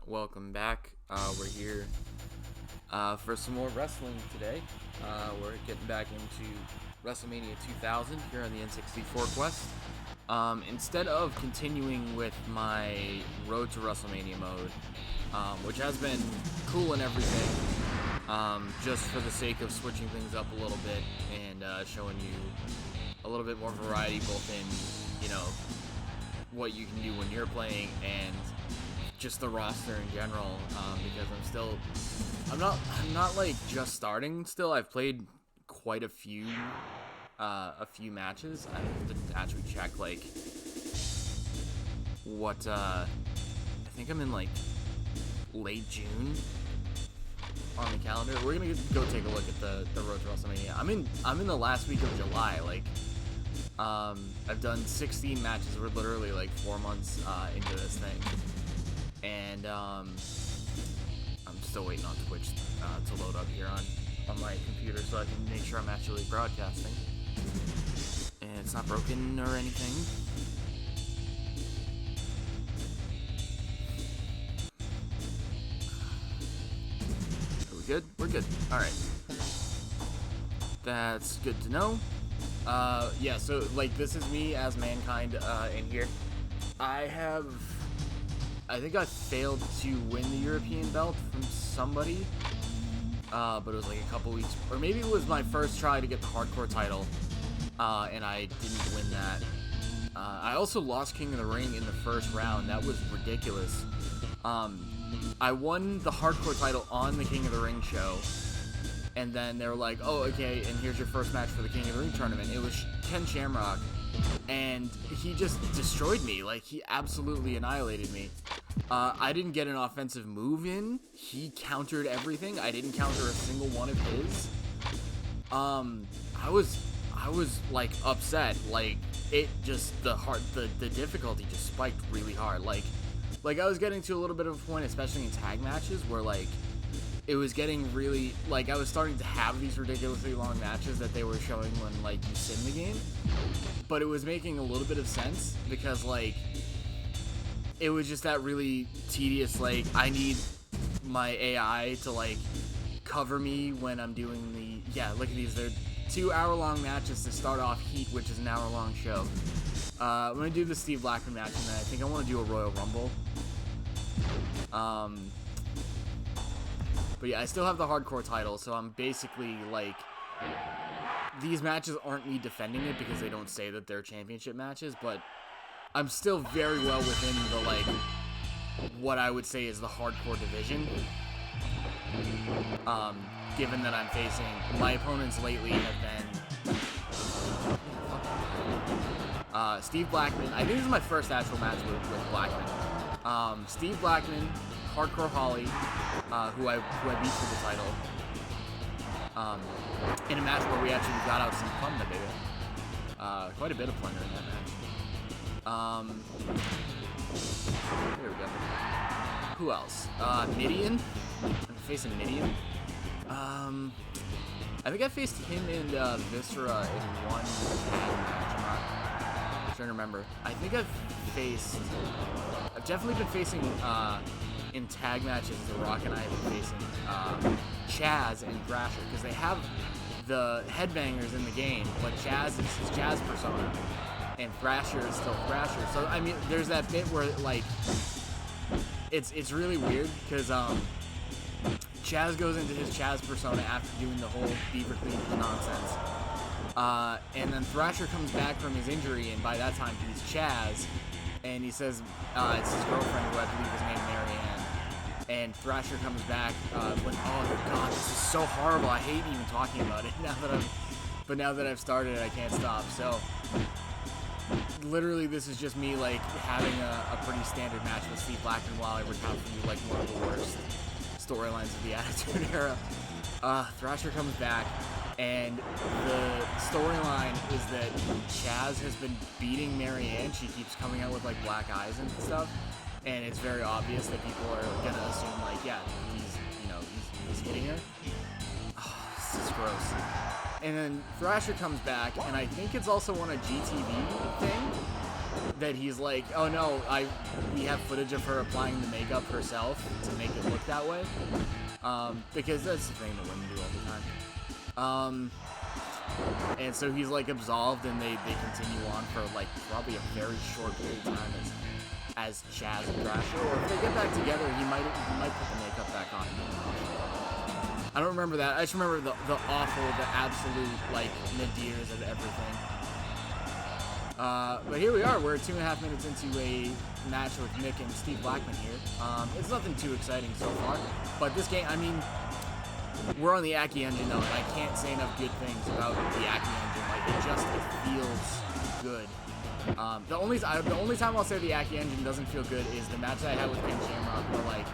welcome back. We're here for some more wrestling today. We're getting back into WrestleMania 2000 here on the N64 Quest. Instead of continuing with my Road to WrestleMania mode, which has been cool and everything, just for the sake of switching things up a little bit and showing you a little bit more variety both in, you know, what you can do when you're playing and just the roster in general, because I'm not like just starting still. I've played quite a few matches. I have to actually check like what I think I'm in like late June on the calendar. We're gonna go take a look at the Road to WrestleMania. I'm in the last week of July. Like I've done 16 matches. We're literally like 4 months into this thing. And I'm still waiting on Twitch to load up here on my computer so I can make sure I'm actually broadcasting. And it's not broken or anything. Are we good? We're good. Alright. That's good to know. Yeah, so like this is me as Mankind in here. I think I failed to win the European belt from somebody, but it was like a couple weeks, or maybe it was my first try to get the hardcore title, and I didn't win that. I also lost King of the Ring in the first round. That was ridiculous. I won the hardcore title on the King of the Ring show, and then they were like, oh, okay, and here's your first match for the King of the Ring tournament. It was Ken Shamrock. And he just destroyed me. Like, he absolutely annihilated me. I didn't get an offensive move in. He countered everything. I didn't counter a single one of his. I was like upset. Like, it just the difficulty just spiked really hard. Like I was getting to a little bit of a point, especially in tag matches, where like it was getting really, like, I was starting to have these ridiculously long matches that they were showing when, like, you sim the game. But it was making a little bit of sense because, like, it was just that really tedious, like, I need my AI to, like, cover me when I'm doing the, yeah, look at these, they're 2 hour-long matches to start off Heat, which is an hour-long show. I'm going to do the Steve Blackman match, and then I think I want to do a Royal Rumble. But yeah, I still have the hardcore title, so I'm basically, like, these matches aren't me defending it because they don't say that they're championship matches, but I'm still very well within the, like, what I would say is the hardcore division. Given that I'm facing, my opponents lately have been Steve Blackman. I think this is my first actual match with Blackman. Steve Blackman, Hardcore Holly, who I beat for the title, in a match where we actually got out some fun that day. Quite a bit of plunder in that match. There we go. Who else? Midian. I'm facing Midian. I think I faced him and Viscera in one match. I'm trying to remember. I think I've definitely been facing in tag matches. The Rock and I have been facing Chaz and Thrasher because they have the headbangers in the game, but Chaz is his Chaz persona and Thrasher is still Thrasher. So I mean, there's that bit where like it's really weird because Chaz goes into his Chaz persona after doing the whole Beaver Cleavage nonsense. And then Thrasher comes back from his injury, and by that time he's Chaz, and he says it's his girlfriend, who I believe is named Marianne. And Thrasher comes back when, oh god, this is so horrible. I hate even talking about it now that I've started, I can't stop. So literally, this is just me like having a pretty standard match with Steve Blackman while I recount for you like one of the worst storylines of the Attitude Era. Thrasher comes back, and the storyline is that Chaz has been beating Marianne. She keeps coming out with like black eyes and stuff, and it's very obvious that people are gonna assume like, yeah, he's hitting her. Oh, this is gross. And then Thrasher comes back, and I think it's also on a GTV thing, that he's like, oh no, we have footage of her applying the makeup herself to make it look that way. Because that's the thing that women do all the time. And so he's like absolved, and they continue on for like probably a very short period of time as Chaz and Thrasher. Or if they get back together, he might put the makeup back on. I don't remember that. I just remember the awful, the absolute like nadirs of everything. But here we are. We're 2.5 minutes into a match with Nick and Steve Blackman here. It's nothing too exciting so far, but this game, I mean, we're on the Aki engine though, and I can't say enough good things about the Aki engine. Like it feels good. The only time I'll say the Aki engine doesn't feel good is the match that I had with Ken Shamrock, where like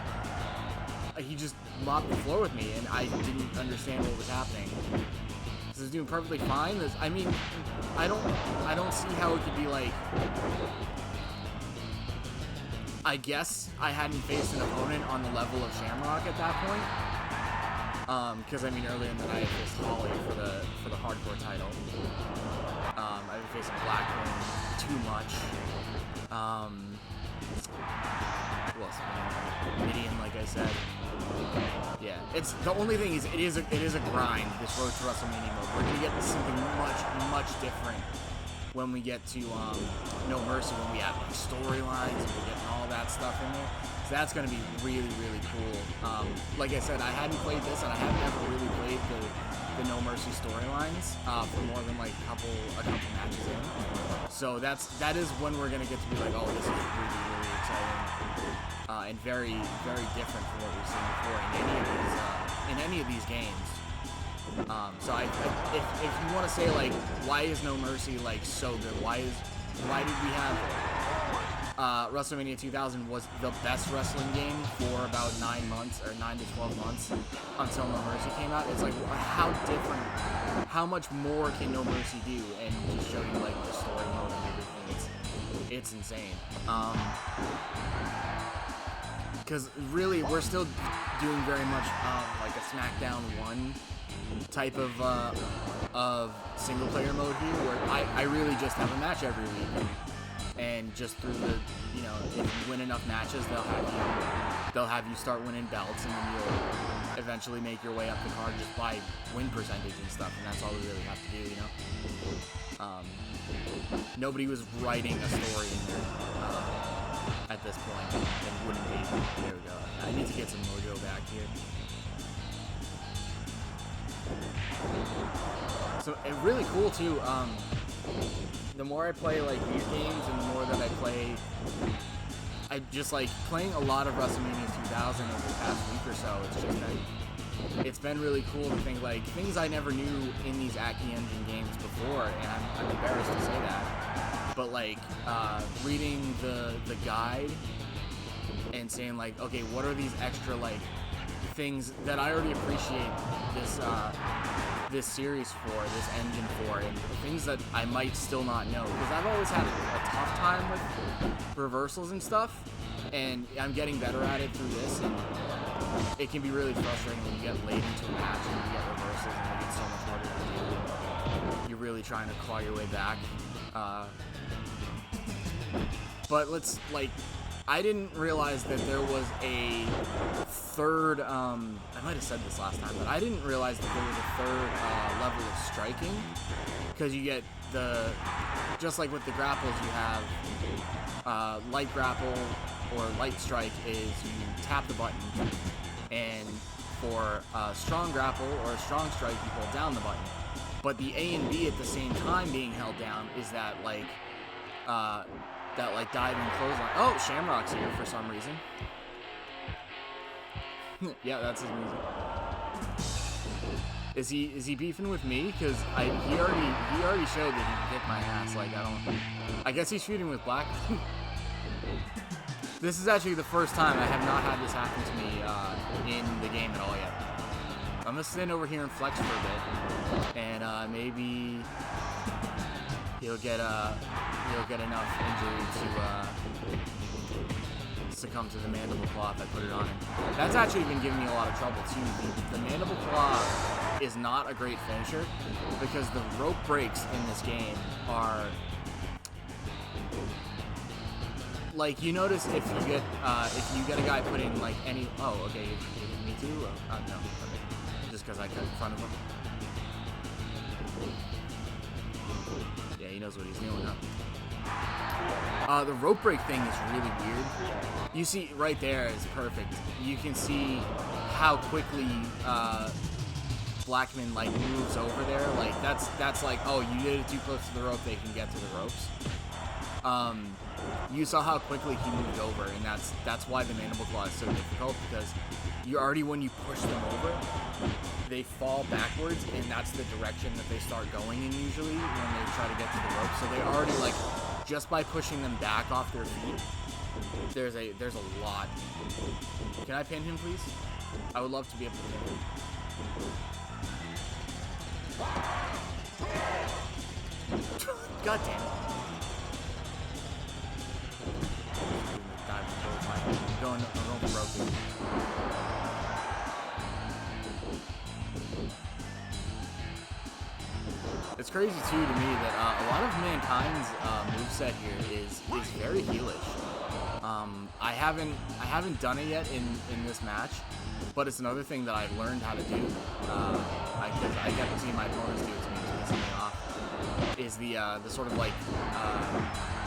he just mopped the floor with me, and I didn't understand what was happening. This is doing perfectly fine. I mean, I don't see how it could be like. I guess I hadn't faced an opponent on the level of Shamrock at that point. Because I mean, earlier in the night I faced Holly for the hardcore title. I've been facing Blackman too much. Who else? Midian, like I said. Yeah, it's the only thing is it is a grind, this Road to WrestleMania mode. We're gonna get something much different when we get to No Mercy, when we have like storylines and we're getting all that stuff in there. So that's gonna be really cool. Like I said, I hadn't played this, and I have never really played the No Mercy storylines for more than like a couple matches in. So that is when we're gonna get to be like, oh, this is really exciting. And very different from what we've seen before in any of these games. So if you want to say like, why is No Mercy like so good? Why did we have WrestleMania 2000 was the best wrestling game for about 9 months or 9 to 12 months until No Mercy came out? It's like, how different? How much more can No Mercy do? And just show you like the story mode and everything. It's insane. Because really, we're still doing very much like a SmackDown 1 type of single player mode here, where I really just have a match every week, and just through the, you know, if you win enough matches, they'll have you start winning belts, and then you'll eventually make your way up the card just by win percentage and stuff, and that's all we really have to do, you know. Nobody was writing a story in there. At this point, and wouldn't be. There we go. I need to get some mojo back here. So, and really cool too. The more I play like these games, and the more that I play, I just like playing a lot of WrestleMania 2000 over the past week or so. It's been really cool to think like things I never knew in these Aki Engine games before, and I'm embarrassed to say that. But like reading the guide and saying like, okay, what are these extra like things that I already appreciate this series for, this engine for, and things that I might still not know, because I've always had a tough time with reversals and stuff, and I'm getting better at it through this, and it can be really frustrating when you get late into a match and you get reversals and they get so much harder to do. You're really trying to claw your way back. But let's, like, I didn't realize that there was a third, I might have said this last time, but I didn't realize that there was a third level of striking, because you get just like with the grapples, you have light grapple or light strike is you tap the button, and for a strong grapple or a strong strike, you hold down the button. But the A and B at the same time being held down is that like diving clothesline. Oh, Shamrock's here for some reason. Yeah, that's his music. Is he beefing with me? Because he already showed that he can kick my ass. Like I guess he's shooting with Black. This is actually the first time I have not had this happen to me in the game at all yet. I'm gonna stand over here and flex for a bit, and maybe he'll get enough injury to succumb to the mandible claw if I put it on him. That's actually been giving me a lot of trouble too. The mandible claw is not a great finisher because the rope breaks in this game are like you notice if you get a guy putting like any, oh, okay, me too. No, okay, just because I cut in front of him. Yeah, he knows what he's doing, huh? The rope break thing is really weird. You see right there is perfect. You can see how quickly Blackman like moves over there. Like that's like, oh, you did it too close to the rope, they can get to the ropes. You saw how quickly he moved over, and that's why the mandible claw is so difficult, because you already, when you push them over, they fall backwards, and that's the direction that they start going in usually when they try to get to the rope. So they already, like, just by pushing them back off their feet, there's a lot. Can I pin him, please? I would love to be able to pin him. God damn it. I'm going for broken. It's crazy too to me that a lot of Mankind's moveset here is very heelish. I haven't done it yet in this match, but it's another thing that I've learned how to do. I get to see my opponents do it to me to piss me off. Is the sort of like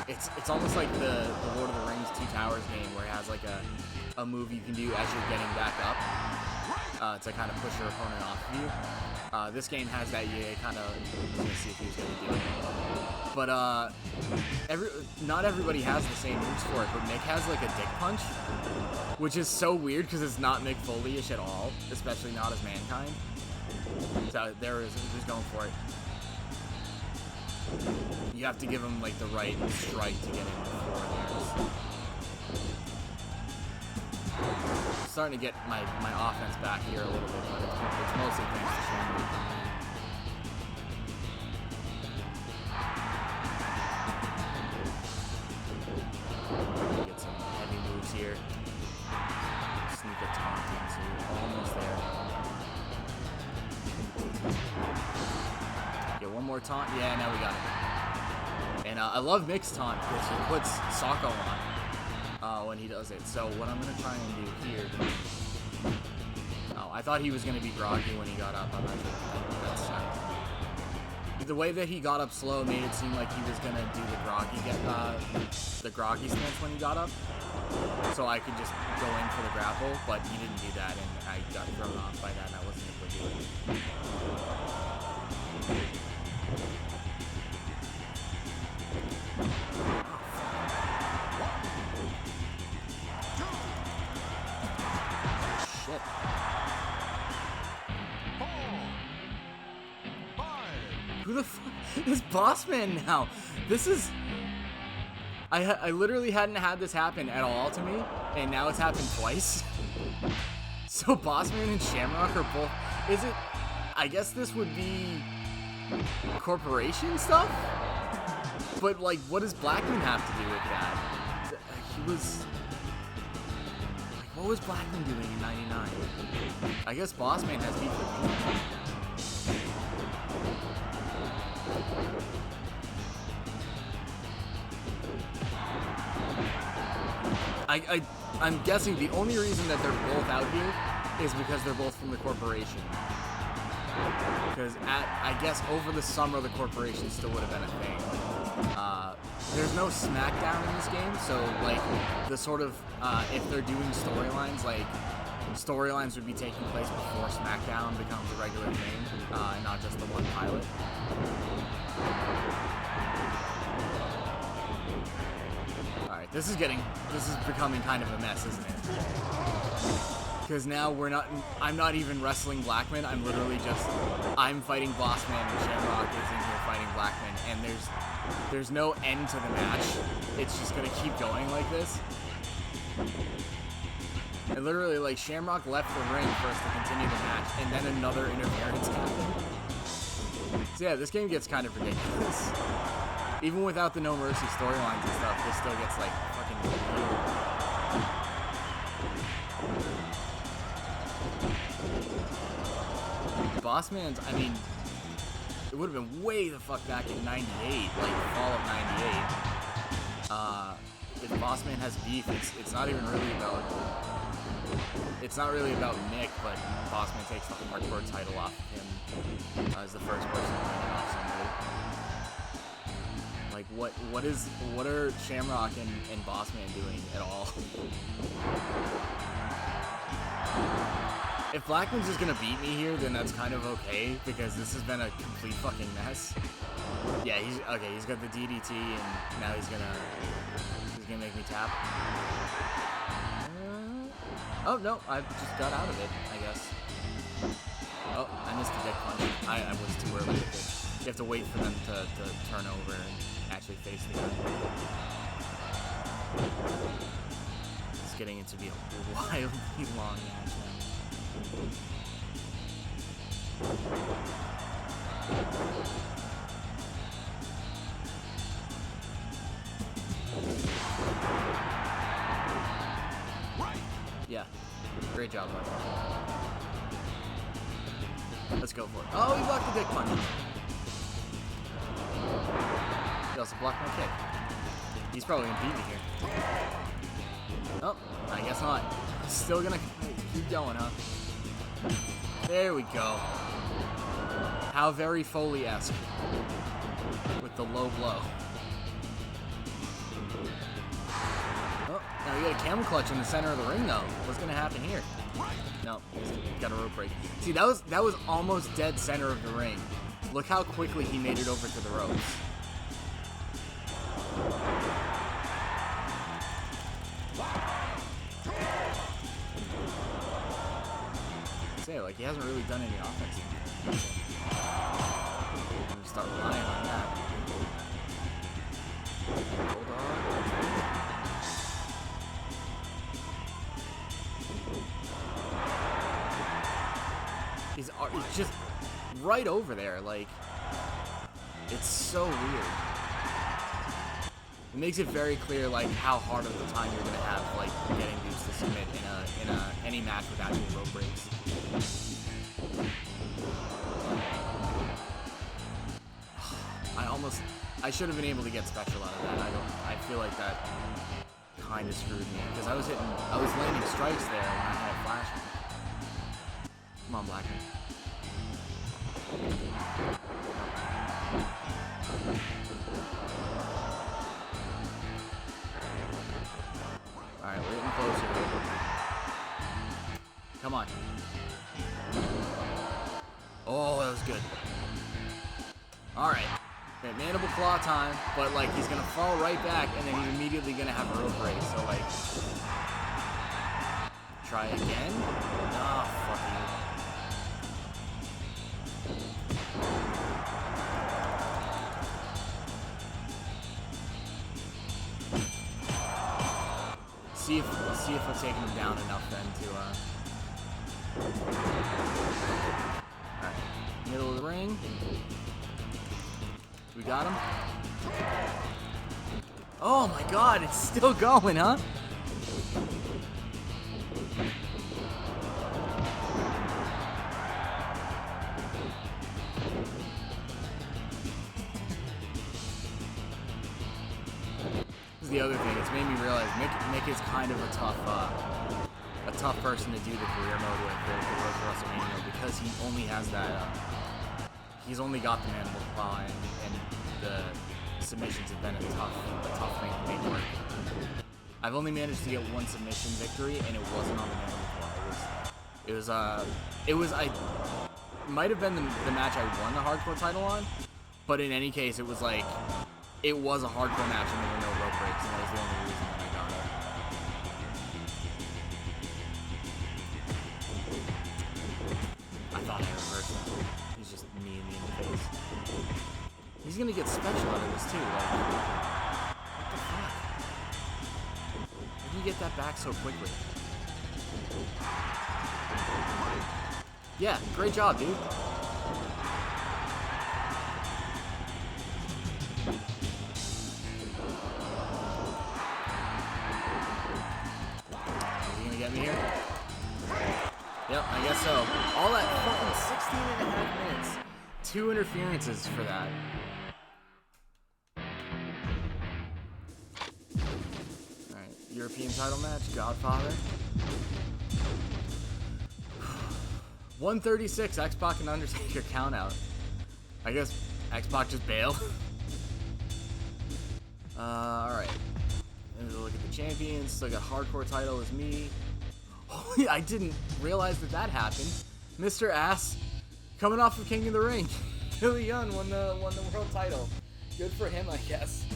it's almost like the Lord of the Rings Two Towers game, where it has like a move you can do as you're getting back up to kind of push your opponent off of you. This game has that. You kind of gonna see if he's gonna do it. But not everybody has the same moves for it. But Mick has like a dick punch, which is so weird because it's not Mick Foley-ish at all, especially not as Mankind. So there is who's going for it. You have to give him like the right strike to get him before there's. Starting to get my offense back here a little bit, but it's mostly thanks to Shamrock. Get some heavy moves here. Sneak a taunt into, almost there. Get one more taunt. Yeah, now we got it. And I love Mick's taunt because he puts Socko on when he does it. So what I'm going to try and do here... Oh, I thought he was going to be groggy when he got up. I'm not sure that's... the way that he got up slow made it seem like he was going to do the groggy stance when he got up. So I could just go in for the grapple, but he didn't do that, and I got thrown off by that, and I wasn't able to do it. Shit. Who the fuck is Bossman now? This is... I literally hadn't had this happen at all to me, and now it's happened twice. So Bossman and Shamrock are both... Is it... I guess this would be... corporation stuff? But, like, what does Blackman have to do with that? He was... Like, what was Blackman doing in 99? I guess Bossman has beef with me. I'm guessing the only reason that they're both out here is because they're both from the corporation. Because I guess over the summer the corporation still would have been a thing. There's no SmackDown in this game, so like the sort of if they're doing storylines, like storylines would be taking place before SmackDown becomes a regular thing, and not just the one pilot. Alright, this is becoming kind of a mess, isn't it? Because now I'm not even wrestling Blackman, I'm literally just, I'm fighting Bossman and Shamrock is in here fighting Blackman, and there's no end to the match. It's just gonna keep going like this. And literally, like, Shamrock left the ring for us to continue the match, and then another interference happened. So yeah, this game gets kind of ridiculous. Even without the No Mercy storylines and stuff, this still gets, like, fucking weird. Bossman's, I mean, it would have been way the fuck back in 98, like, fall of 98. if Bossman has beef, it's not even really about. It's not really about Nick, but Bossman takes the hardcore title off of him as the first person to win it off somebody. Like what are Shamrock and Bossman doing at all? If Blackman's just gonna beat me here, then that's kind of okay, because this has been a complete fucking mess. Yeah, he's got the DDT, and now he's gonna make me tap. Oh no, I just got out of it, I guess. Oh, I missed the dick punch. I was too early with it. You have to wait for them to turn over and actually face the guy. It's getting into be a wildly long match now. Yeah, great job, bud. Let's go for it. Oh, he blocked the dick punch. He also blocked my kick. He's probably gonna beat me here. Oh, I guess not. Still gonna keep going, huh? There we go. How very Foley-esque with the low blow. Oh, now you got a camel clutch in the center of the ring, though. What's gonna happen here? No, he's got a rope break. See, that was almost dead center of the ring. Look how quickly he made it over to the ropes. Say, like, he hasn't really done any offense. I'm gonna start relying on that. Hold on. He's just right over there, like, it's so weird. It makes it very clear, like, how hard of a time you're gonna have, like, getting dudes to submit in any match with actual rope breaks. I should have been able to get special out of that. I feel like that kind of screwed me, because I was landing strikes there when I had flash. Come on, Blackman. Alright, we're getting closer. Come on. Oh, that was good. Alright. Okay, mandible claw time, but like he's gonna fall right back and then he's immediately gonna have a rope break, so like try again? Ah, fuck you. See if we're taking him down enough then to Alright. Middle of the ring. We got him. Oh my god, it's still going, huh? This is the other thing. It's made me realize Nick is kind of a tough person to do the career mode with for WrestleMania, because he only has that. He's only got the mandible claw, and the submissions have been a tough thing to make work. I've only managed to get one submission victory, and it wasn't on the mandible claw. It might have been the match I won the hardcore title on, but in any case, it was like, it was a hardcore match, and there were no rope breaks, and that was the only reason that I got it. I thought I reversed him. He's just kneeing me in the face. He's gonna get special out of this too, like, what the fuck? How do you get that back so quickly? Yeah, great job, dude. Is he gonna get me here? Yep, I guess so. All that fucking 16 and a half minutes. 2 interferences for that. European title match, Godfather. 136, X-Pac and Undertaker count out. I guess X-Pac just bailed. Alright. Look at the champions. Still got hardcore title as me. Holy, I didn't realize that happened. Mr. Ass, coming off of King of the Ring. Billy Gunn won the world title. Good for him, I guess.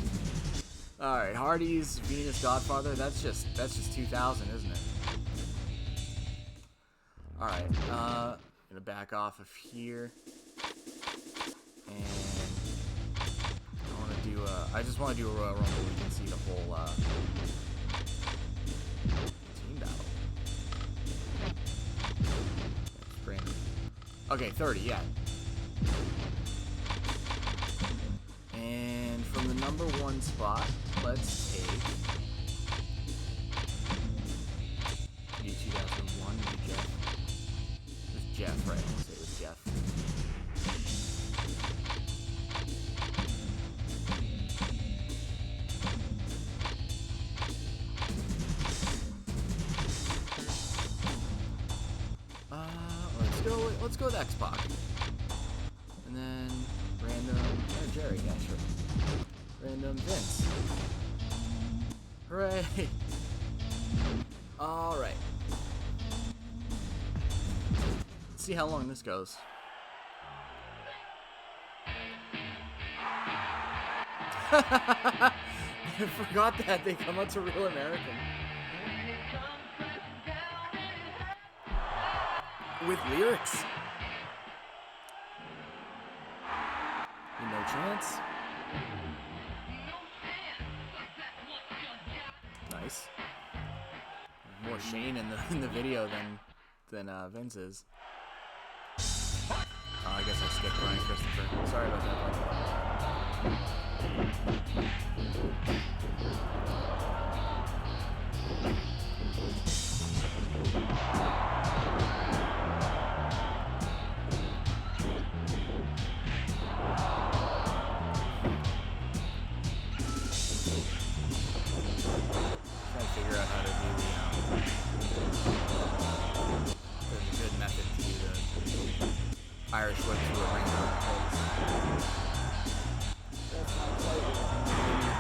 Alright, Hardy's Venus Godfather. That's just 2000, isn't it? Alright, gonna back off of here. And I just want to do a Royal Rumble where we can see the whole team battle. Spring. Okay, 30, yeah. And from the number 1 spot, let's take New 2001, New Jeff. It was Jeff, right? I'll say it was Jeff. Let's go with X-Pac. And then random Jerry, yeah, sure. Random Vince. Hooray! Alright. Let's see how long this goes. I forgot that they come out to Real American. With lyrics. No chance. Nice. More Shane in the video than Vince is. Oh, I guess I skipped Brian Christopher. Sorry about that. Irish whip to a ring post.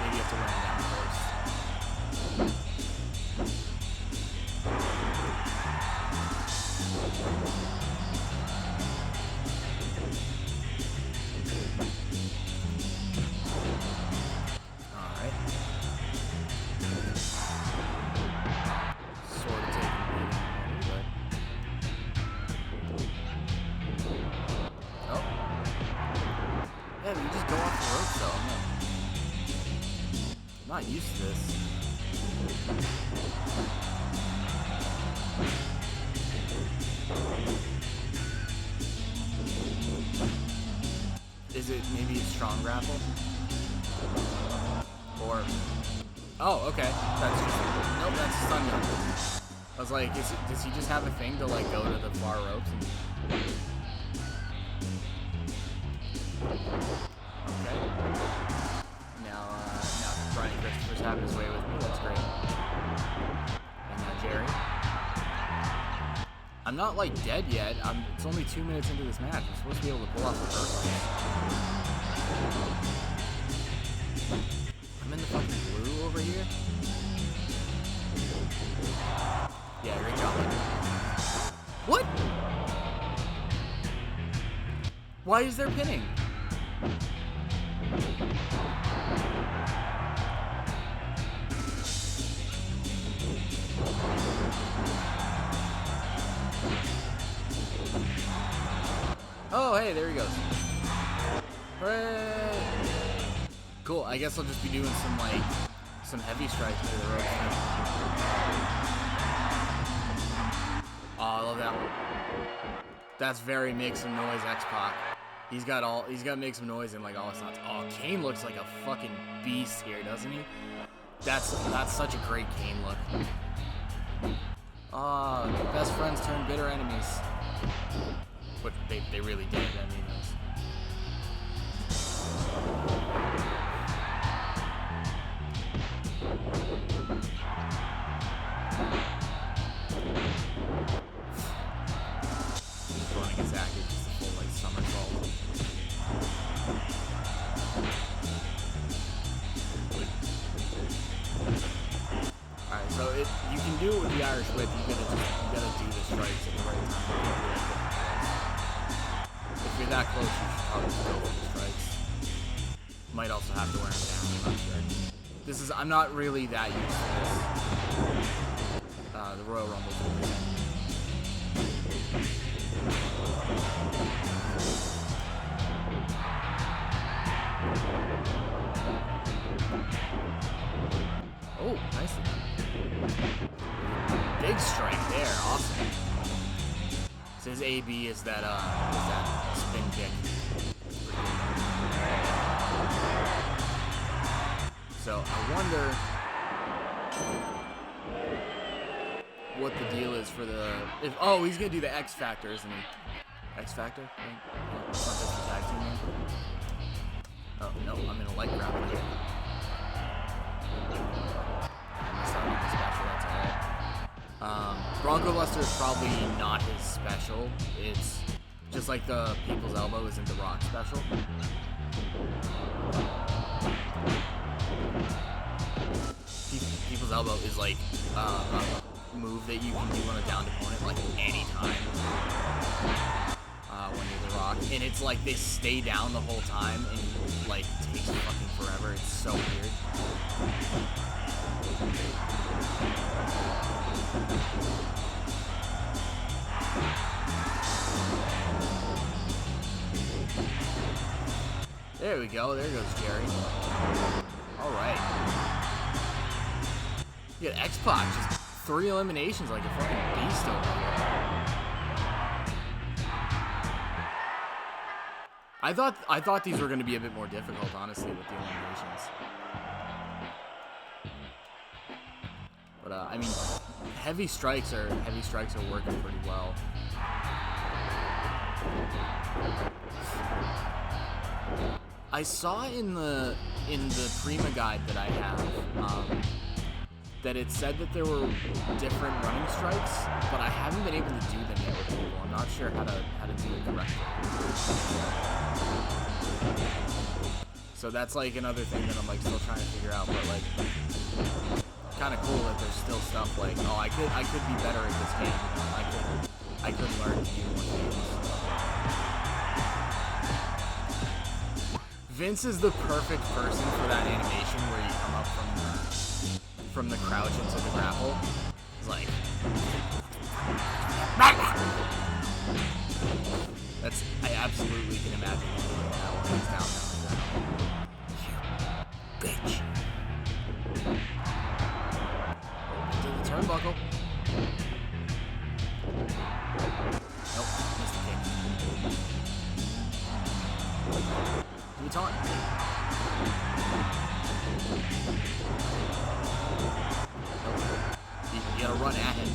Maybe you have to run down first. Alright. Sort of taking it, but yeah, but you just go off the ropes though. I'm not used to this. Is it maybe a strong grapple? Or oh, okay. That's just nope, that's a stun gun. I was like, does he just have a thing to like go to the far ropes and okay. Now Brian Christopher's having his way with me. That's great. And now Jerry. I'm not like dead yet. It's only 2 minutes into this match. I'm supposed to be able to pull off the first one. I'm in the fucking blue over here. Yeah, great job. What? Why is there pinning? Oh, hey, there he goes. Hooray! Cool, I guess I'll just be doing some heavy strikes through the ropes. Oh, I love that one. That's very make some noise X-Pac. He's got to make some noise and like all his thoughts. Oh, Kane looks like a fucking beast here, doesn't he? That's such a great Kane look. Ah, best friends turn bitter enemies. But they really did. I mean, with, you gotta do the strikes at the right time. If you're that close, you should probably just go for the strikes. Might also have to wear them down, I'm not sure. I'm not really that used to this. The Royal Rumble's over here. Oh, nicely done. Big strike there, awesome. So his AB is that spin kick. So I wonder what the deal is for the he's gonna do the X Factor, isn't he? X Factor? It's not just the tag team name. Oh no, I'm in a light grapple here. Bronco Buster is probably not his special. It's just like the People's Elbow isn't the Rock special. People's Elbow is like a move that you can do on a downed opponent like anytime when you're the Rock. And it's like they stay down the whole time and like takes fucking forever. It's so weird. There we go. There goes Jerry. All right. You got X-Pac, just 3 eliminations like a fucking beast over here. I thought these were going to be a bit more difficult, honestly, with the eliminations. But I mean, heavy strikes are working pretty well. I saw in the Prima guide that I have that it said that there were different running strikes, but I haven't been able to do them yet with people. I'm not sure how to do it correctly. So that's like another thing that I'm like still trying to figure out. But like, kind of cool that there's still stuff like, oh, I could be better at this game. I could learn to do more things. Vince is the perfect person for that animation where you come up from the crouch into the grapple. It's like, I absolutely can imagine him doing that when he's down there. You bitch. To the turnbuckle. Nope, missed the kick. Do a taunt. You gotta run at him.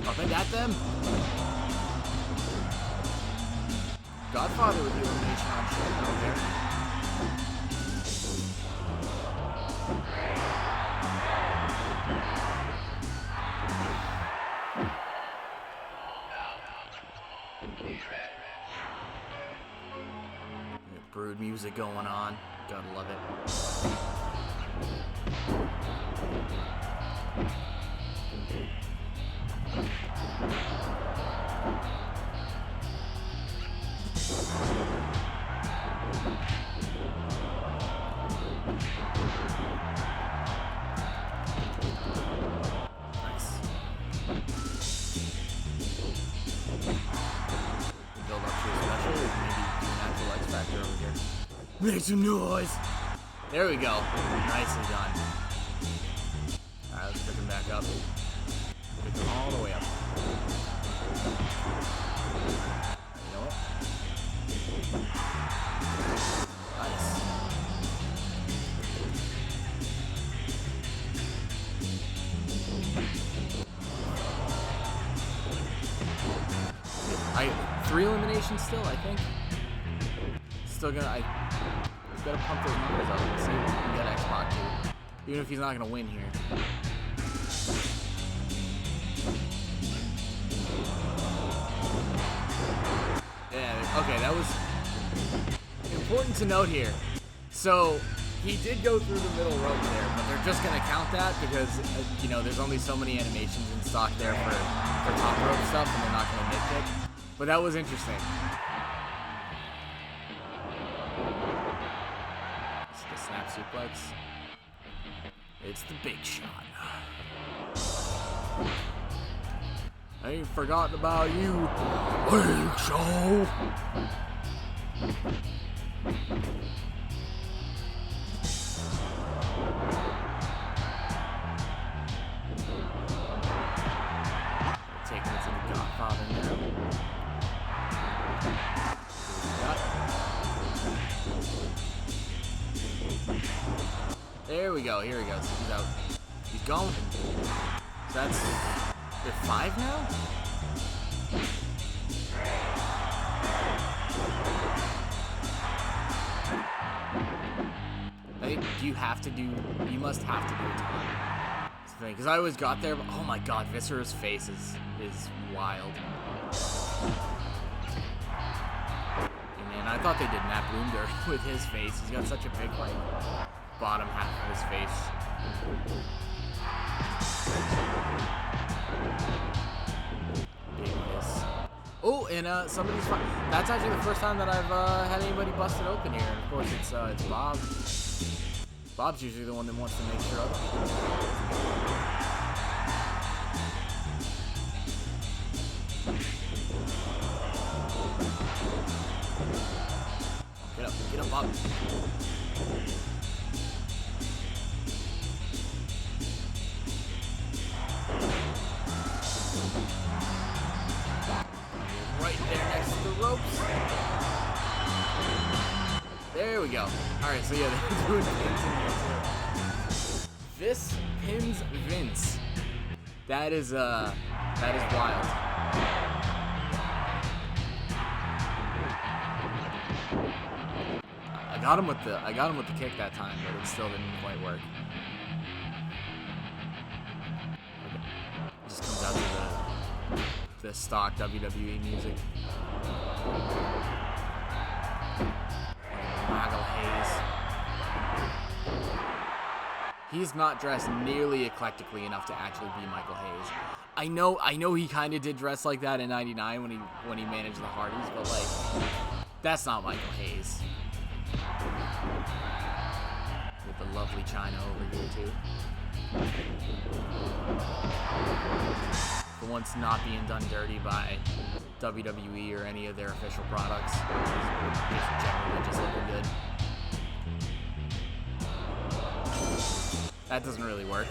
Up and at them. Godfather with the elimination on shit over there. Brood music going on. Gotta love it. Nice. Build up to a special, or maybe do an actual X Factor over here. Make some noise! There we go. Nicely done. Alright, let's pick him back up. Pick him all the way up. You know what? Nice. Three eliminations still, I think. Still gonna, he's gotta pump those numbers up and see if we can get X-Pac too. Even if he's not gonna win here. Yeah, okay, that was important to note here. So, He did go through the middle rope there, but they're just going to count that because, you know, there's only so many animations in stock there for top rope stuff, and they're not going to nitpick. But that was interesting. It's the snap suplex. It's the big shot. I ain't forgotten about you, Big Show. Taking it to the Godfather now. There we go. Here he goes. He's out. He's gone. So that's... They're 5 now? You must have to do a time. That's the thing, because I always got there, but oh my god, Viscera's face is wild. And man, I thought they did Matt Bloomberg with his face. He's got such a big, like, bottom half of his face. Oh, and somebody's fine. That's actually the first time that I've had anybody busted open here. And of course, it's Bob. Bob's usually the one that wants to make sure other people get up, Bob. Right there next to the ropes. There we go. Alright, so yeah, they're doing pins in here too. This pins Vince. That is wild. I got him with the kick that time, but it still didn't quite work. It just comes out to the stock WWE music. Michael Hayes. He's not dressed nearly eclectically enough to actually be Michael Hayes. I know he kind of did dress like that in '99 when he managed the Hardys, but like that's not Michael Hayes. With the lovely China over here too. For once not being done dirty by WWE or any of their official products. Just generally just looking good. That doesn't really work.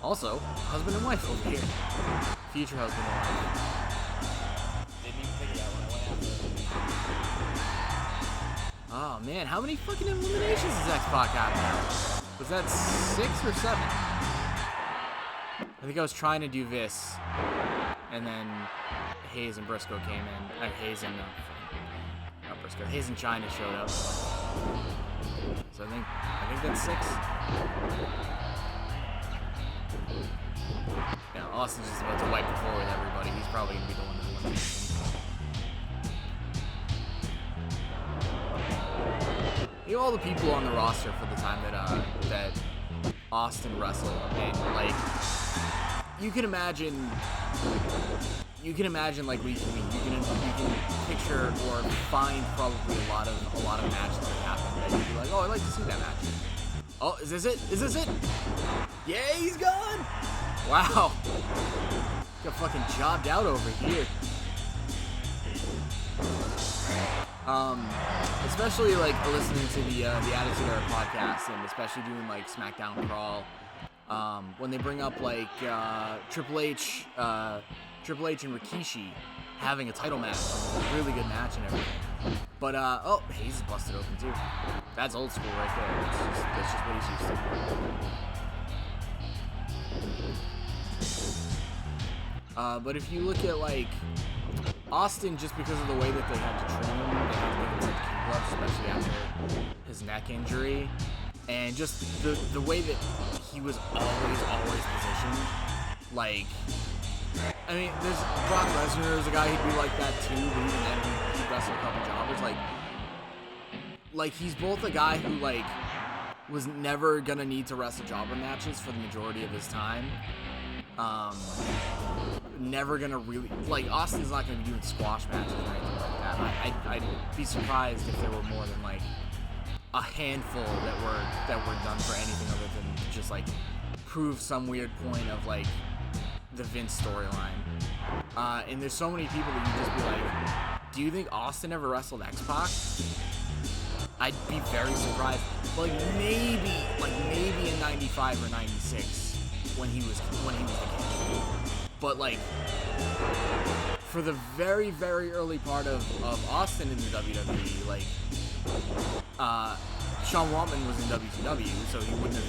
Also, husband and wife over here. Future husband and wife. Didn't even think of that when I went after. Oh man, how many fucking eliminations does X-Pac got now? Was that 6 or 7? I think I was trying to do this, and then Hayes and Briscoe came in. Hayes and not Briscoe. Hayes and China showed up. So I think that's 6. Yeah, Austin's just about to wipe the floor with everybody. He's probably gonna be the one that wins. You know all the people on the roster for the time that Austin wrestled, and like you can imagine like you can picture or find probably a lot of matches that happen that you'd be like, oh, I'd like to see that match. Oh, is this it? Is this it? Yeah, he's gone. Wow, got fucking jobbed out over here. Especially like listening to the Attitude Era podcast, and especially doing like SmackDown Crawl, when they bring up like Triple H and Rikishi having a title match, a really good match and everything. But oh, Hayes is busted open too. That's old school right there. That's just what he's used to. But if you look at like Austin, just because of the way that they had to train him, they had to give him some key gloves, especially after his neck injury, and just the way that he was always positioned, like, I mean, there's Brock Lesnar is a guy who'd be like that too, but even then he'd wrestle a couple jobbers. Like he's both a guy who like was never gonna need to wrestle jobber matches for the majority of his time. Never gonna really like Austin's not gonna be doing squash matches or anything like that. I'd be surprised if there were more than like a handful that were done for anything other than just like prove some weird point of like the Vince storyline. And there's so many people that you just be like, do you think Austin ever wrestled X-Pac? I'd be very surprised. Like maybe in '95 or '96 when he was the king. But like for the very, very early part of Austin in the WWE, like Sean Waltman was in WCW, so he wouldn't have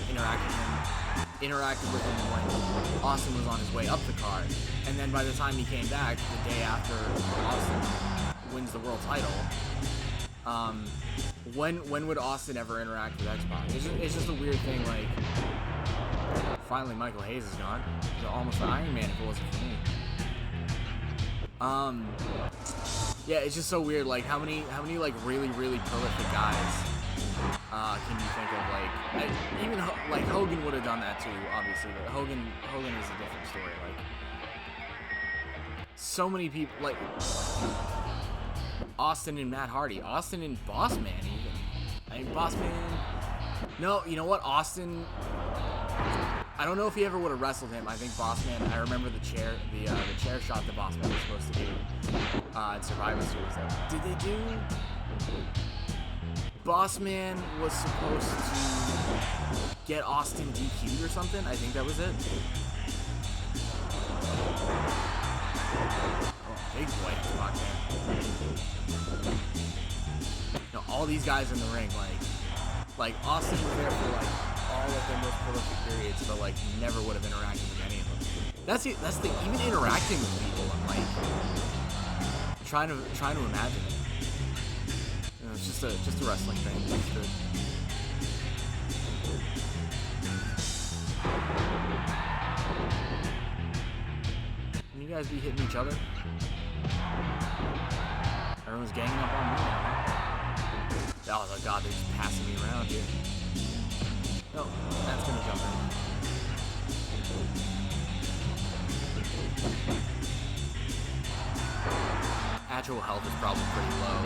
interacted with him when Austin was on his way up the card. And then by the time he came back, the day after Austin wins the world title, when would Austin ever interact with X-Pac? It's just a weird thing, like, finally Michael Hayes is gone. He's almost an Iron Man if it wasn't for me. Yeah, it's just so weird, like, how many like, really, really prolific guys can you think of, like even like Hogan would have done that too, obviously, but Hogan is a different story. Like, so many people, like Austin and Matt Hardy, Austin and Boss Man, even. I mean, Boss Man. No, you know what, Austin. I don't know if he ever would have wrestled him. I think Boss Man. I remember the chair shot that Boss Man was supposed to do at Survivor Series. Did they do? Boss Man was supposed to get Austin DQ'd or something. I think that was it. Oh, big boy, Boss Man. No, all these guys in the ring, like Austin was there for like all of their most prolific periods, but like never would have interacted with any of them. That's the even interacting with people. I'm like trying to imagine it. It's just a wrestling thing. It's good. Can you guys be hitting each other? Everyone's ganging up on me now. Oh god, they're just passing me around here. No, that's gonna jump in. Actual health is probably pretty low.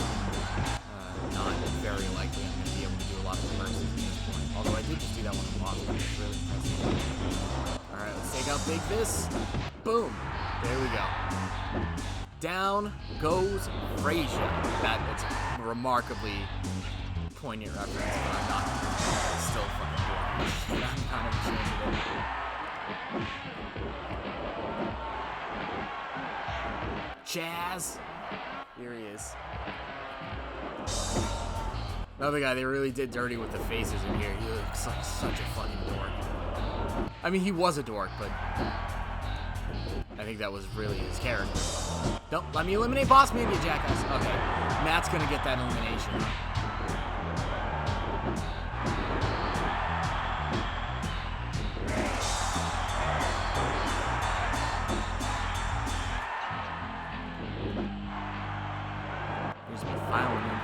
Not very likely I'm going to be able to do a lot of reverses at this point. Although I did just do that one in Boston, which is really impressive. Alright, let's take out Big Fist. Boom! There we go. Down goes Frazier. That's a remarkably poignant reference, but I'm not still fucking doing it. I'm kind of ashamed of it. Chaz! Here he is. Another guy they really did dirty with the faces in here. He looks like such a fucking dork. I mean, he was a dork, but I think that was really his character. Don't let me eliminate Boss Man, you jackass. Okay, Matt's gonna get that elimination. There's me filing him.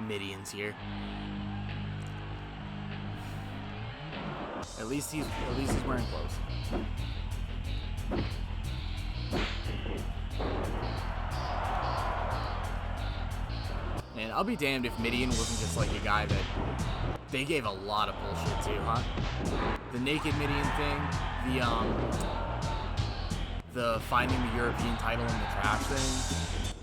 Midian's here. At least he's wearing clothes. And I'll be damned if Midian wasn't just like a guy that they gave a lot of bullshit to, huh? The naked Midian thing, the finding the European title in the trash thing.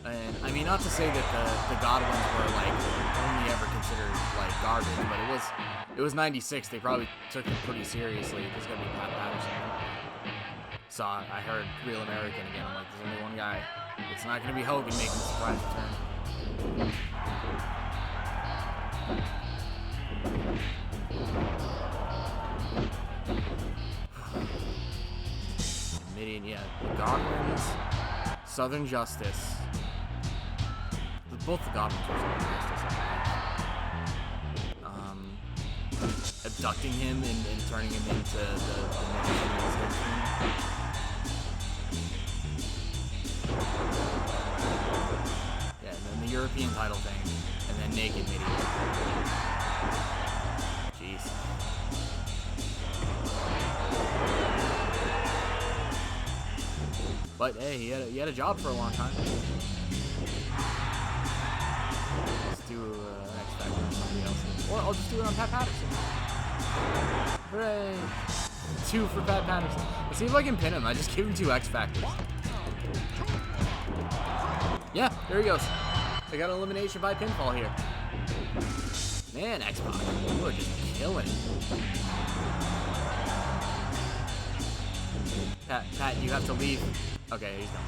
And I mean, not to say that the Godwins were like only ever considered like garbage, but it was '96. They probably took it pretty seriously. There's gonna be Pat Patterson. So I heard Real American again. I'm like, there's only one guy. It's not gonna be Hogan making a surprise return. Midian, yeah, the Godwins, Southern Justice. Both the Godwins were Southern Justice, I think. Abducting him and turning him into the next European title thing, and then naked Mideon. Jeez. But hey, he had a job for a long time. Let's do X Factor on somebody else. Or I'll just do it on Pat Patterson. Hooray! 2 for Pat Patterson. Let's see if I can pin him. I just give him 2 X Factors. Yeah, there he goes. I got an elimination by pinfall here. Man, X-Pac, you are just killing it. Pat, you have to leave. Okay, he's done.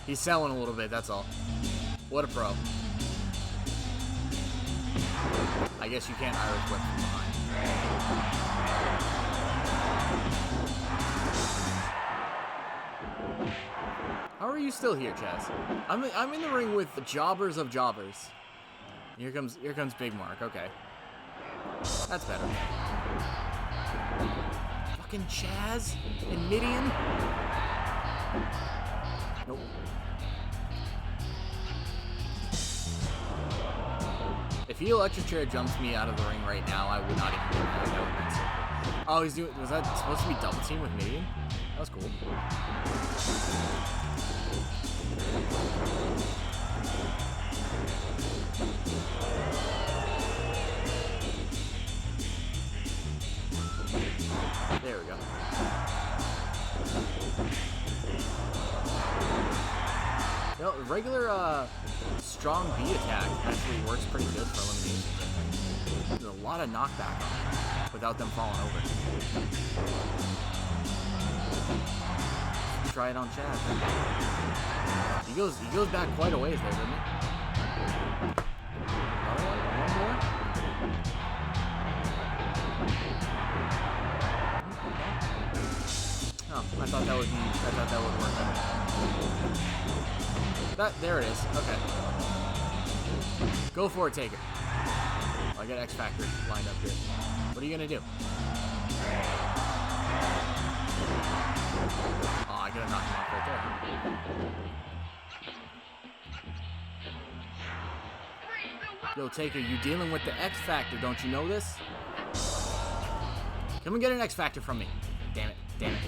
He's selling a little bit, that's all. What a pro. I guess you can't Irish whip from behind. How are you still here, Chaz? I'm in the ring with the jobbers of jobbers. Here comes Big Mark. Okay, that's better. Fucking Chaz and Mideon. Nope. If he electric chair jumps me out of the ring right now, I would not even do that. That would have been so cool. Oh, he's doing. Was that supposed to be double team with Mideon? That was cool. There we go. No, regular strong B attack actually works pretty good for elimination. There's a lot of knockback on it without them falling over. Try it on Chad. He goes back quite a ways there, doesn't he? Another one? One more? Oh, I thought that would work. There it is. Okay. Go for it, take it. Oh, I got X Factor lined up here. What are you gonna do? Oh, I gotta knock him off right there. Yo, Taker, you dealing with the X Factor, don't you know this? Come and get an X Factor from me. Damn it, damn it.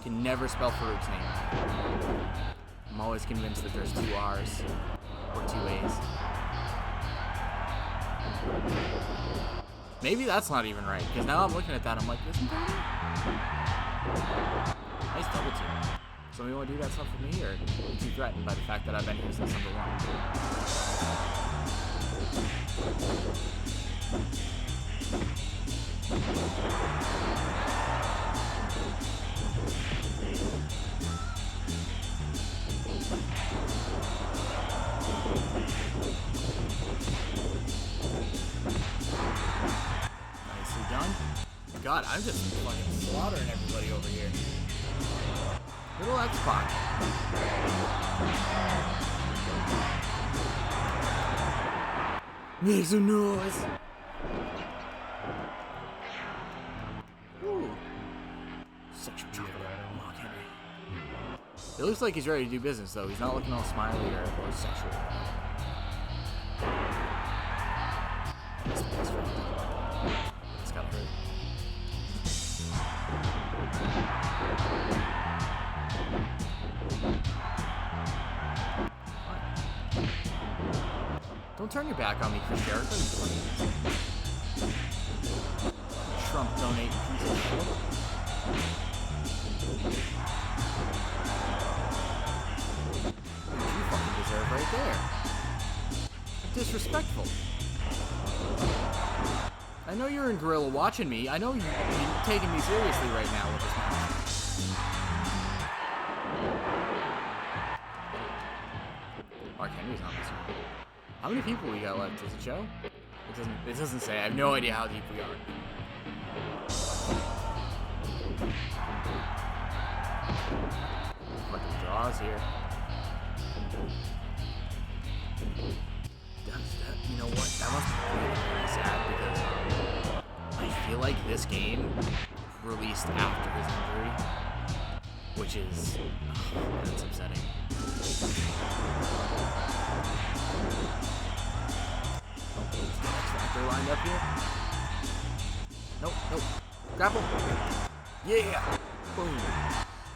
Can never spell Farouk's name. I'm always convinced that there's 2 R's or 2 A's. Maybe that's not even right, because now I'm looking at that, I'm like, isn't that it? Nice double team. Somebody want to do that stuff with me, or are you too threatened by the fact that I've been here since number 1? Nicely done. God, I'm just fucking slaughtering everybody over here. Little X-Pac. Make some noise. Ooh. Sexual chocolate. Mark Henry. It looks like he's ready to do business, though. He's not looking all smiley or sexual. It's gotta hurt. Don't turn your back on me, Chris Jericho. Trump donate piece of shit. What you fucking deserve right there. Disrespectful. I know you're in Gorilla watching me. I know you're taking me seriously right now with this match. Mark Henry's on this one. How many people we got left? Does it show? It doesn't say. I have no idea how deep we are. Fucking draws here. You know what? That must be really sad because I feel like this game released after his injury, which is that's upsetting. Oh, is the X-Factor lined up here? Nope, nope. Grapple. Yeah. Boom.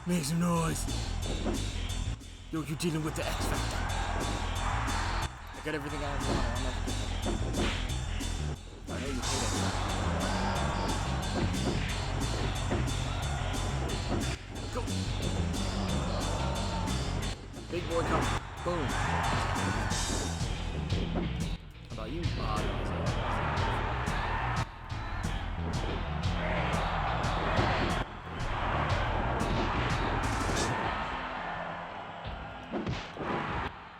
Make some noise. Yo, you're dealing with the X-Factor. I got everything I want. I'll never get them. I know you hate it. Go. Big boy come. Boom. How about you?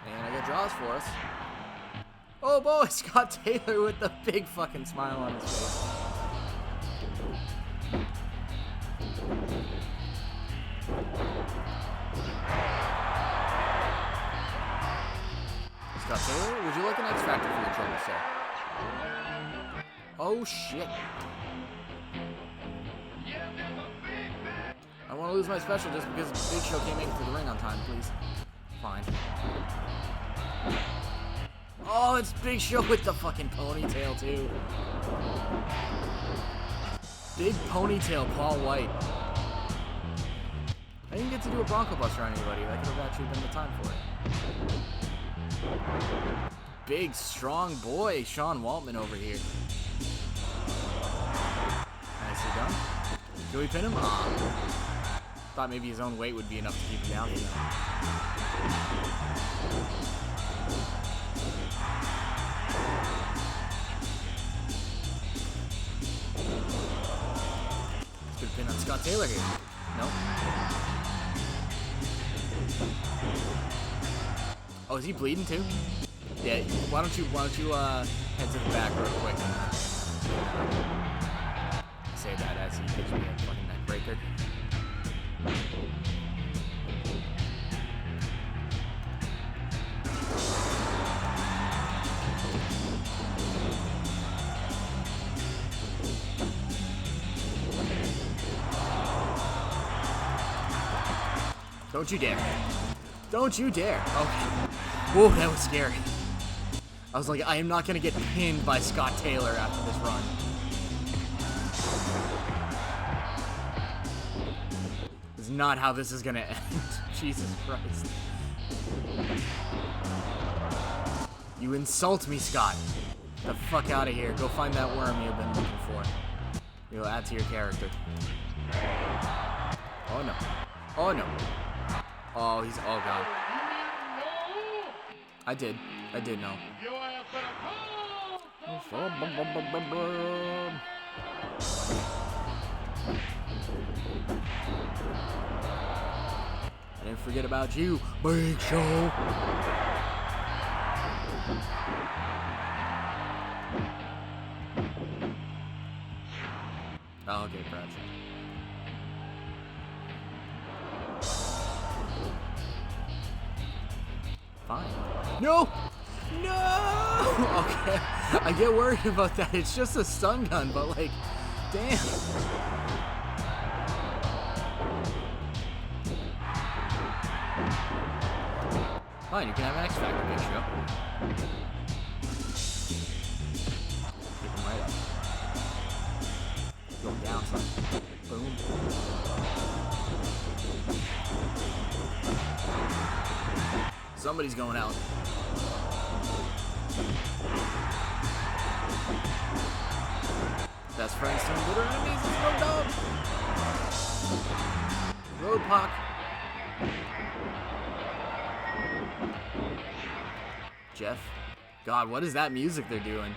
And I got draws for us. Oh boy, Scott Taylor with the big fucking smile on his face. Scott Taylor, would you like an X Factor for your trouble, sir? Oh shit. I want to lose my special just because Big Show can't make it to the ring on time, please. Fine. Oh, it's Big Show with the fucking ponytail, too. Big ponytail, Paul White. I didn't get to do a Bronco Buster on anybody. That could have actually been the time for it. Big, strong boy, Sean Waltman over here. Nicely done. Can we pin him? Thought maybe his own weight would be enough to keep him down, you know. Good pin on Scott Taylor here. Nope. Oh, is he bleeding too? Yeah. Why don't you head to the back real quick? Say that as he gives me a fucking neck breaker. Don't you dare. Don't you dare. Okay. Whoa, that was scary. I was like, I am not going to get pinned by Scott Taylor after this run. This is not how this is going to end. Jesus Christ. You insult me, Scott. Get the fuck out of here. Go find that worm you've been looking for. You'll add to your character. Oh, no. Oh, no. Oh, he's... Oh, God. I did know. I didn't forget about you, Big Show. Oh, okay, Bradshaw. Fine. No! No! Okay. I get worried about that. It's just a stun gun, but like, damn. Fine, you can have an X Factor, Big Show. Keep him right up. Going down, son. Boom. Somebody's going out. Best friends turn bitter enemies. It's Road Dog. Road Puck. Jeff. God, what is that music they're doing?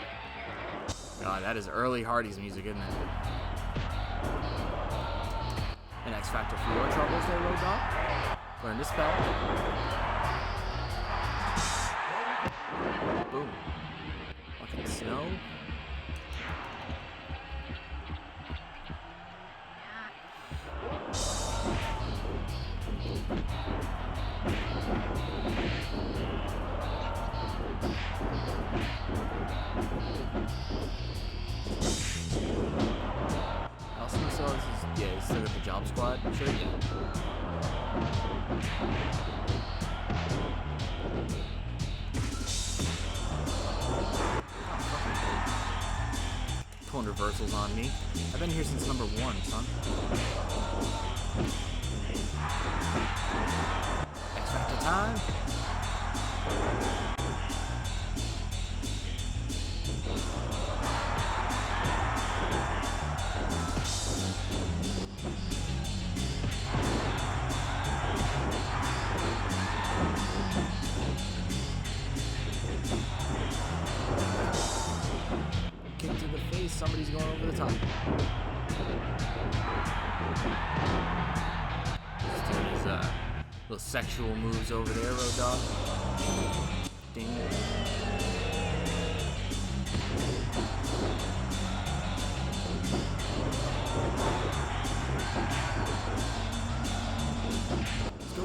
God, that is early Hardy's music, isn't it? An X Factor for your troubles there, Road Dog. Learn to spell. Boom. Fucking snow. Bomb Squad shirt? Yeah. Pulling reversals on me. I've been here since number 1, son. X Factor time. Kick to the face, somebody's going over the top. Just doing his little sexual moves over there, Road Dogg. Ding. Let's go.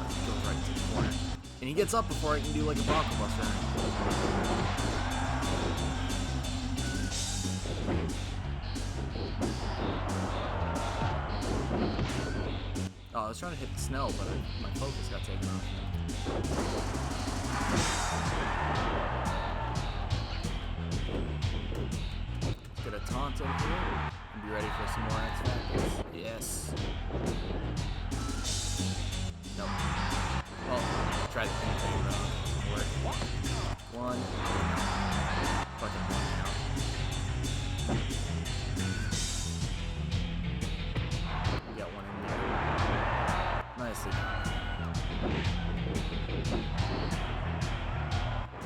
He goes right to the corner. And he gets up before I can do like a Bronco Buster. Oh, I was trying to hit Snell, but my focus got taken off. Let's get a taunt in here and be ready for some more X Factors. Yes. Nope. Well, try to continue that. Work. 1. Fucking 1 count. We got 1 in there. Nicely done.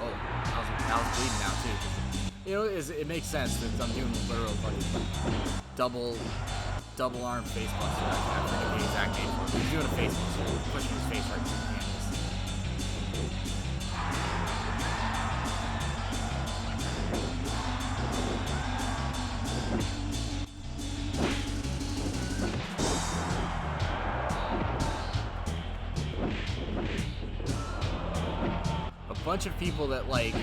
Oh, I was bleeding now too. You know, it makes sense that I'm doing literal fucking double arm face buster. I forget the exact name for it. He's doing a face buster, pushing his face right into the canvas. A bunch of people that like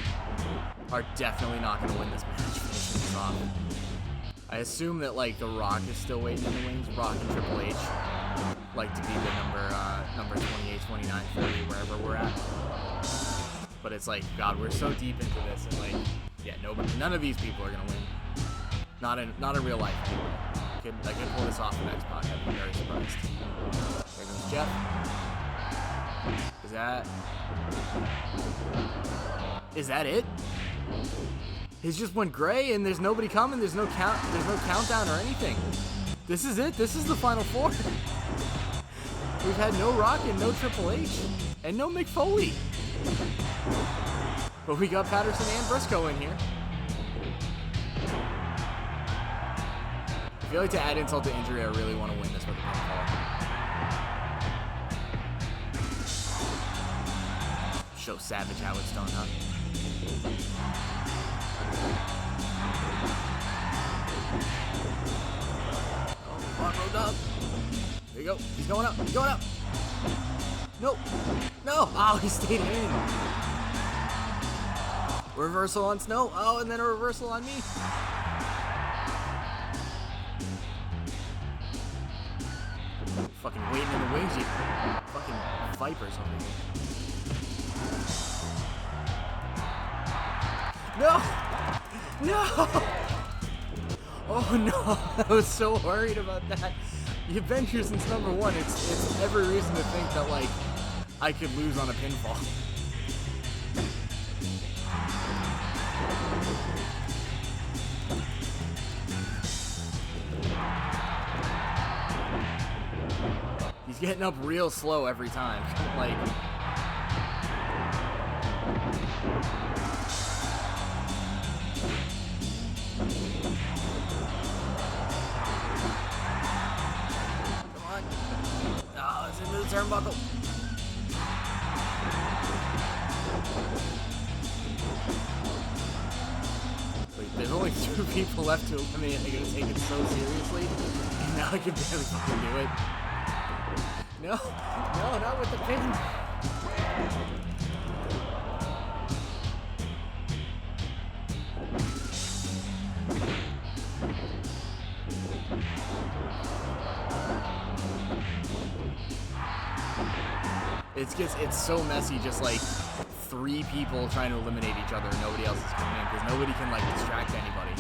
are definitely not going to win this match. Finishing this off. I assume that like The Rock is still waiting in the wings. Rock and Triple H like to be the number 28, 29, 30, wherever we're at. But it's like, God, we're so deep into this, and like, yeah, none of these people are going to win. Not in real life anyway. I could pull this off in X-Pac. I'd be very surprised. There goes Jeff. Is that it? His just went gray and there's nobody coming. There's no countdown or anything. This is it. This is the final 4. We've had no Rock and no Triple H and no Mick Foley. But we got Patterson and Briscoe in here. I feel like to add insult to injury, I really want to win this with a pinfall. Show Savage how it's done, huh? Oh, come on, Road Dogg. There you go. He's going up. He's going up. Nope. No. Oh, he stayed in. Reversal on Snow. Oh, and then a reversal on me. Fucking waiting in the wings, you fucking vipers over here. No! No! Oh no, I was so worried about that. You've been here since number 1. It's every reason to think that like I could lose on a pinfall. He's getting up real slow every time. Like, come on. Oh, it's into the turnbuckle. Wait, there's only 2 people left to eliminate. I'm gonna take it so seriously. And now I can barely fucking do it. No, not with the pin. it's so messy, just like 3 people trying to eliminate each other and nobody else is coming in because nobody can like distract anybody.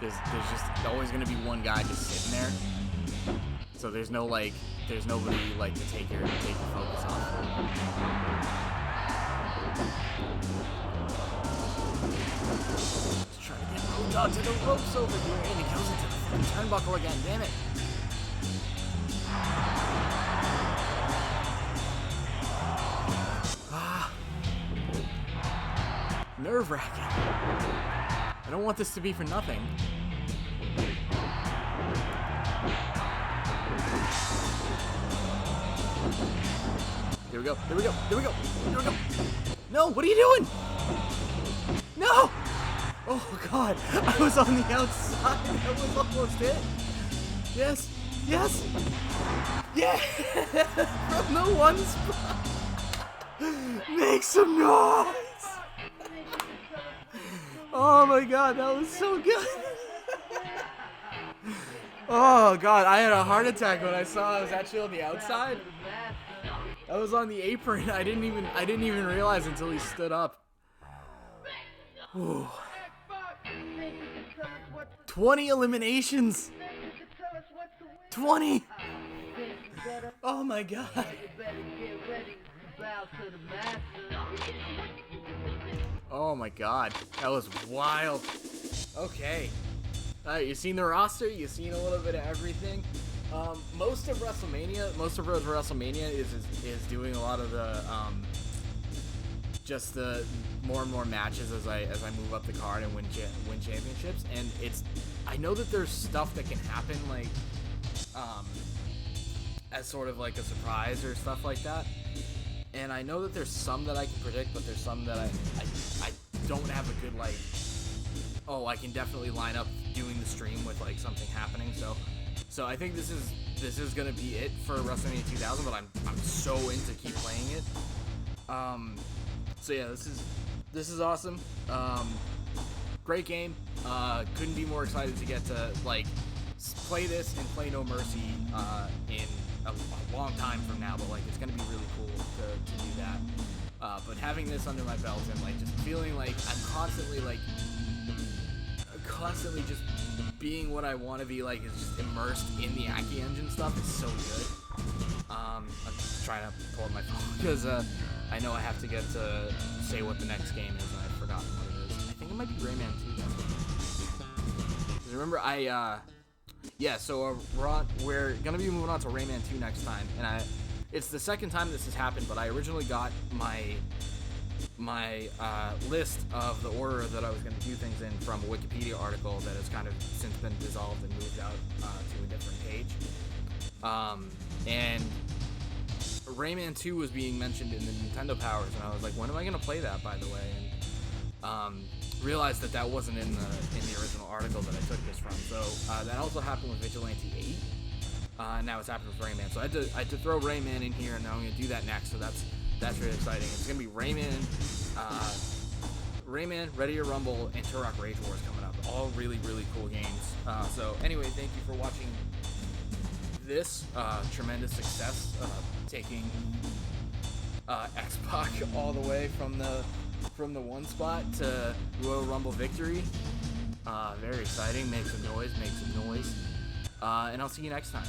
There's just always gonna be one guy just sitting there. So there's nobody like to take your focus off. Just trying to get Road Dogg to the ropes over here, and he goes into the turnbuckle again. Damn it! Nerve-wracking. I don't want this to be for nothing. Here we go. Here we go. Here we go. Here we go. No, what are you doing? No! Oh, God. I was on the outside. That was almost it. Yes. Yes. Yeah. From the one spot. Make some noise. Oh, my God. That was so good. Oh, God. I had a heart attack when I saw I was actually on the outside. I was on the apron. I didn't even realize until he stood up. Ooh. 20 eliminations. 20. Oh my God. Oh my God. That was wild. Okay. Alright, you've seen the roster. You've seen a little bit of everything. Most of Road to WrestleMania is doing a lot of the just the more and more matches as I move up the card and win championships. And I know that there's stuff that can happen like as sort of like a surprise or stuff like that. And I know that there's some that I can predict, but there's some that I don't have a good like. Oh, I can definitely line up doing the stream with like something happening. So I think this is gonna be it for WrestleMania 2000, but I'm so into keep playing it. So yeah, this is awesome. Great game. Couldn't be more excited to get to like play this and play No Mercy in a long time from now. But like it's gonna be really cool to do that. But having this under my belt and like just feeling like I'm constantly just being what I want to be like is just immersed in the Aki Engine stuff is so good. I'm trying to pull up my phone because I know I have to get to say what the next game is and I've forgotten what it is. I think it might be Rayman 2. Because remember so we're gonna be moving on to Rayman 2 next time, and it's the second time this has happened, but I originally got my list of the order that I was going to do things in from a Wikipedia article that has kind of since been dissolved and moved out to a different page. And Rayman 2 was being mentioned in the Nintendo Powers, and I was like, when am I going to play that, by the way? And realized that wasn't in the original article that I took this from. So that also happened with Vigilante 8. Now it's happened with Rayman. So I had to throw Rayman in here, and now I'm going to do that next. So that's really exciting. It's going to be Rayman, Ready to Rumble, and Turok Rage Wars coming up. All really, really cool games. So anyway, thank you for watching this tremendous success, taking X-Pac all the way from the one spot to Royal Rumble victory. Very exciting. Make some noise. And I'll see you next time.